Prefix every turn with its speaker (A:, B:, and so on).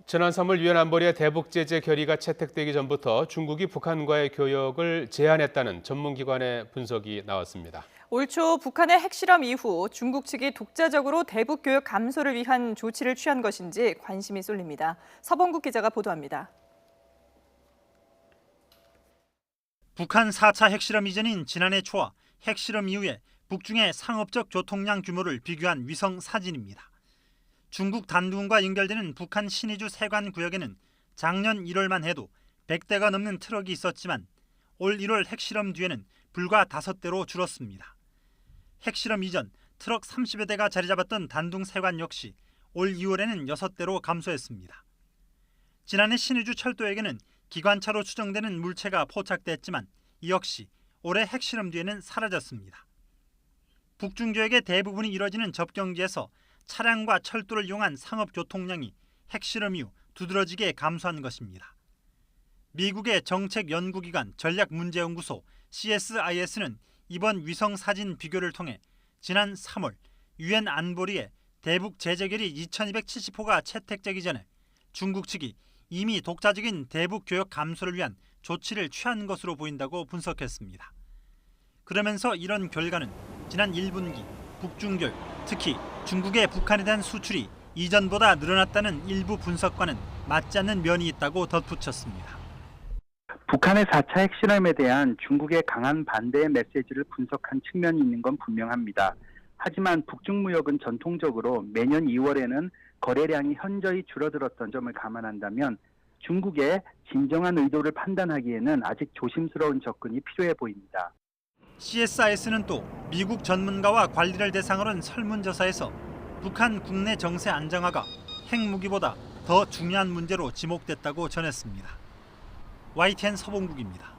A: 지난 3월 유엔 안보리의 대북 제재 결의가 채택되기 전부터 중국이 북한과의 교역을 제한했다는 전문기관의 분석이 나왔습니다.
B: 올 초 북한의 핵실험 이후 중국 측이 독자적으로 대북 교역 감소를 위한 조치를 취한 것인지 관심이 쏠립니다. 서봉국 기자가 보도합니다.
C: 북한 4차 핵실험 이전인 지난해 초와 핵실험 이후에 북중의 상업적 교통량 규모를 비교한 위성 사진입니다. 중국 단둥과 연결되는 북한 신의주 세관 구역에는 작년 1월만 해도 100대가 넘는 트럭이 있었지만 올 1월 핵실험 뒤에는 불과 5대로 줄었습니다. 핵실험 이전 트럭 30여 대가 자리 잡았던 단둥 세관 역시 올 2월에는 6대로 감소했습니다. 지난해 신의주 철도에게는 기관차로 추정되는 물체가 포착됐지만 이 역시 올해 핵실험 뒤에는 사라졌습니다. 북중 교역의 대부분이 이뤄지는 접경지에서 차량과 철도를 이용한 상업 교통량이 핵실험 이후 두드러지게 감소한 것입니다. 미국의 정책연구기관 전략문제연구소 CSIS는 이번 위성 사진 비교를 통해 지난 3월 유엔 안보리의 대북 제재 결의 2270호가 채택되기 전에 중국 측이 이미 독자적인 대북 교역 감소를 위한 조치를 취한 것으로 보인다고 분석했습니다. 그러면서 이런 결과는 지난 1분기 북중 교역, 특히 중국의 북한에 대한 수출이 이전보다 늘어났다는 일부 분석과는 맞지 않는 면이 있다고 덧붙였습니다.
D: 북한의 4차 핵실험에 대한 중국의 강한 반대의 메시지를 분석한 측면이 있는 건 분명합니다. 하지만 북중 무역은 전통적으로 매년 2월에는 거래량이 현저히 줄어들었던 점을 감안한다면 중국의 진정한 의도를 판단하기에는 아직 조심스러운 접근이 필요해 보입니다.
C: CSIS는 또 미국 전문가와 관리를 대상으로 한 설문조사에서 북한 국내 정세 안정화가 핵무기보다 더 중요한 문제로 지목됐다고 전했습니다. YTN 서봉국입니다.